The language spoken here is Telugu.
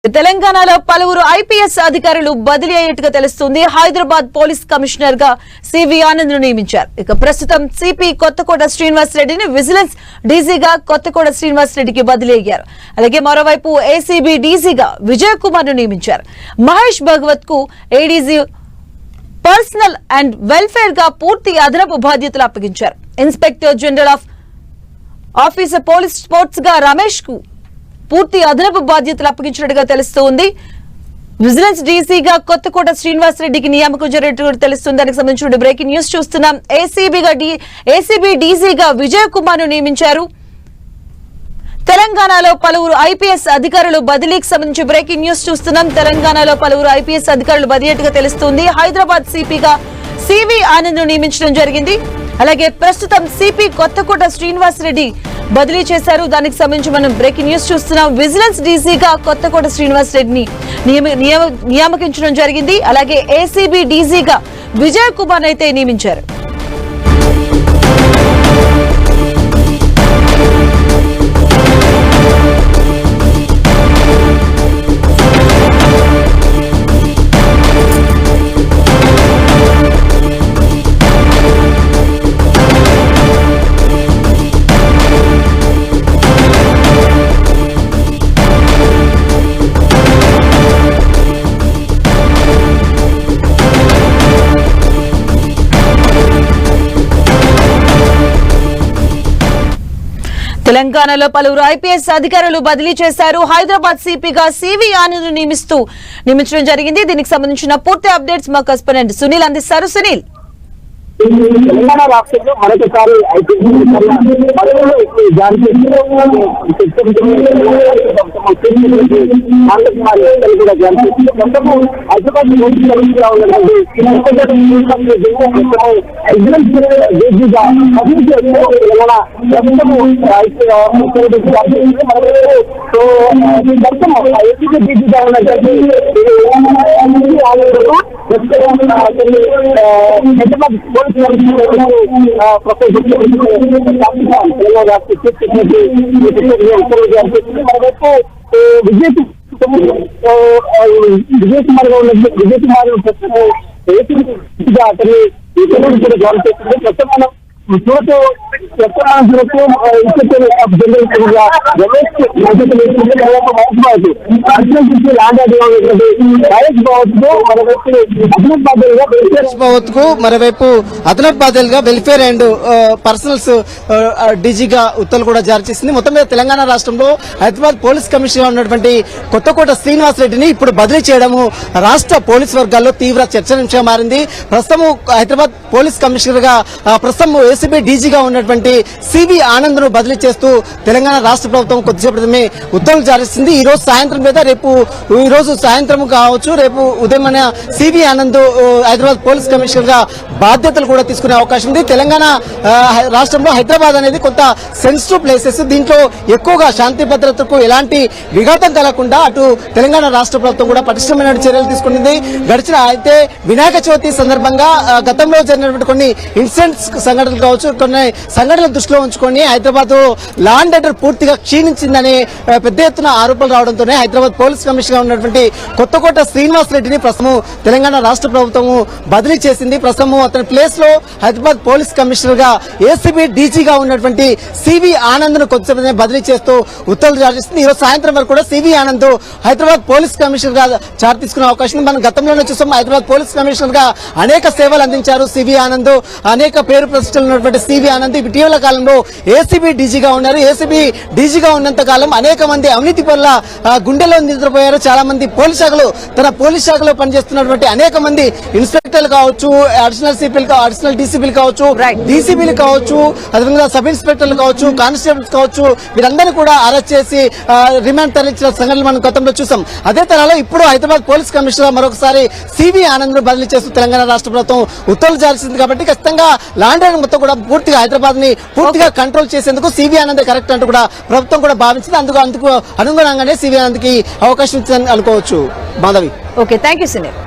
తెలంగాణలో పలువురు ఐపీఎస్ అధికారులు బదిలీ అయ్యేట్టుగా తెలుస్తుంది. హైదరాబాద్ పోలీస్ కమిషనర్ గా సివి ఆనంద్ ను నియమించారు. ఇక ప్రస్తుతం సిపి కొత్తకోట శ్రీనివాస్ రెడ్డిని విజిలెన్స్ డీజీగా కొత్తకోట శ్రీనివాస్ రెడ్డికి బదిలీ అయ్యారు. అలాగే మరోవైపు ఏసీబీ డీజీగా విజయ్ కుమార్ ను నియమించారు. మహేష్ భగవత్ కు ఏడీజీ పర్సనల్ అండ్ వెల్ఫేర్ గా పూర్తి అదనపు బాధ్యతలు అప్పగించారు. Inspector general of officer police sports గా రమేష్ కు పూర్తి అదనపు బాధ్యతలు అప్పగించినట్టుగా తెలుస్తోంది. విజిలెన్స్ డీసీగా కొత్తకోట శ్రీనివాస్ రెడ్డికి నియామకం జరిగినట్టు తెలుస్తుంది. దానికి సంబంధించిన బ్రేకింగ్ న్యూస్ చూస్తున్నాం. ఏసీబీ డీసీగా విజయ్ కుమార్ ను నియమించారు. తెలంగాణలో పలువురు ఐపీఎస్ అధికారులు బదిలీకి సంబంధించి బ్రేకింగ్ న్యూస్ చూస్తున్నాం. తెలంగాణలో పలువురు ఐపీఎస్ అధికారులు బదిలీగా తెలుస్తుంది. హైదరాబాద్ సిపిగా సివి ఆనంద్ ను నియమించడం జరిగింది. అలాగే ప్రస్తుతం సిపి కొత్తకోట శ్రీనివాస్ రెడ్డి బదిలీ చేశారు. దానికి సంబంధించి మనం బ్రేకింగ్ న్యూస్ చూస్తున్నాం. విజిలెన్స్ డీసీగా కొత్తకోట శ్రీనివాస్ రెడ్డిని నియామకించడం జరిగింది. అలాగే ఏసీబీ డీజీగా విజయ్ కుమార్ అయితే నియమించారు. తెలంగాణలో పలువురు ఐపీఎస్ అధికారులు బదిలీ చేశారు. హైదరాబాద్ సిపిగా సివి ఆనంద్ నియమించడం జరిగింది. దీనికి సంబంధించిన పూర్తి అప్డేట్స్ మా కరెస్పాండెంట్ సునీల్ అందిస్తారు. సునీల్, తెలంగాణ రాష్ట్రంలో మరొకసారి విజయ్ కుమార్ అతన్ని జాయిన్ చేస్తుంది. ప్రస్తుతం మనం చూడటం మరోవైపు అదనపు బాధ్యులుగా వెల్ఫేర్ అండ్ పర్సనల్స్ డీజీగా ఉత్తర్వులు కూడా జారీ చేసింది. మొత్తం మీద తెలంగాణ రాష్ట్రంలో హైదరాబాద్ పోలీస్ కమిషనర్ ఉన్నటువంటి కొత్తకోట శ్రీనివాస్ రెడ్డిని ఇప్పుడు బదిలీ చేయడము రాష్ట్ర పోలీస్ వర్గాల్లో తీవ్ర చర్చనీయాంశంగా మారింది. ప్రస్తుతం హైదరాబాద్ పోలీస్ కమిషనర్ గా ప్రస్తుతం ఏసీబీ డీజీగా ఉన్నటువంటి సివి ఆనంద్ ను బదిలీ చేస్తూ తెలంగాణ రాష్ట్ర ప్రభుత్వం కొద్దిసేపటి క్రితమే ఉత్తర్వులు జారీ చేసింది. ఈ రోజు సాయంత్రం లేదా ఈ రోజు సాయంత్రం కావచ్చు, రేపు ఉదయం సివి ఆనంద్ హైదరాబాద్ పోలీస్ కమిషనర్ గా బాధ్యతలు కూడా తీసుకునే అవకాశం ఉంది. తెలంగాణ రాష్ట్రంలో హైదరాబాద్ అనేది కొంత సెన్సిటివ్ ప్లేసెస్. దీంట్లో ఎక్కువగా శాంతి భద్రతకు ఎలాంటి విఘాతం కలగకుండా అటు తెలంగాణ రాష్ట్ర ప్రభుత్వం కూడా పటిష్టమైన చర్యలు తీసుకుంటుంది. గడిచిన అయితే వినాయక చవితి సందర్భంగా గతంలో జరిగినటువంటి కొన్ని ఇన్సిడెంట్స్ సంఘటనలు కావచ్చు, కొన్ని సంఘటనలు దృష్టిలో ఉంచుకొని హైదరాబాద్ లా అండ్ ఆర్డర్ పూర్తిగా క్షీణించిందని పెద్ద ఎత్తున ఆరోపణలు రావడంతోనే హైదరాబాద్ పోలీస్ కమిషనర్ గా ఉన్నటువంటి కొత్తకోట శ్రీనివాస్ రెడ్డిని ప్రస్తుతం తెలంగాణ రాష్ట్ర ప్రభుత్వం బదిలీ చేసింది. ప్రస్తుతం అతని ప్లేస్ లో హైదరాబాద్ పోలీస్ కమిషనర్ గా ఏసీబీ డీజీగా ఉన్నటువంటి సివి ఆనంద్ ను కొద్దిసేపు బదిలీ చేస్తూ ఉత్తర్వులు జారీ చేసింది. ఈ రోజు సాయంత్రం వరకు కూడా సివి ఆనంద్ హైదరాబాద్ పోలీస్ కమిషనర్ గా చార్జ్ తీసుకునే అవకాశం ఉంది. మనం గతంలోనే చూస్తాం, హైదరాబాద్ పోలీస్ కమిషనర్ గా అనేక సేవలు అందించారు సివి ఆనంద్. అనేక పేరు ప్రతిష్టలు ఉన్నటువంటి సివి ఆనంద్ ఇటీవల కాలంలో ఏసీబీ డీజీగా ఉన్నారు. ఏసీబీ డీజీగా ఉన్నంత కాలం అనేక మంది అవినీతి పరుల గుండెలో నిద్రపోయారు. చాలా మంది పోలీస్ శాఖలో పోలీస్ శాఖలో పనిచేస్తున్నటువంటి అనేక మంది ఇన్స్పెక్టర్లు కావచ్చు, అడిషనల్ సిపిలు అడిషనల్ డీసీపీలు కావచ్చు, డీసీపీలు కావచ్చు, అదేవిధంగా సబ్ ఇన్స్పెక్టర్లు కావచ్చు, కానిస్టేబుల్స్ కావచ్చు, వీరందరినీ కూడా అరెస్ట్ చేసి రిమాండ్ తరలించిన సంఘటనలు మనం గతంలో చూసాం. అదే తరహాలో ఇప్పుడు హైదరాబాద్ పోలీస్ కమిషనర్ మరొకసారి సివి ఆనంద్ ను బదిలీ చేస్తూ తెలంగాణ రాష్ట్ర ప్రభుత్వం ఉత్తర్వులు జారీ చేసింది. కాబట్టి ఖచ్చితంగా లాండ్ ఆర్డర్ మొత్తం కూడా పూర్తిగా హైదరాబాద్ ని పూర్తిగా కంట్రోల్ చేసేందుకు సివి ఆనంద్ కరెక్ట్ అంటూ కూడా ప్రభుత్వం కూడా భావించింది. అందుకు అనుగుణంగానే సివి ఆనంద్ కి అవకాశం ఇచ్చిందని అనుకోవచ్చు. Madhavi, okay, thank you Sunil.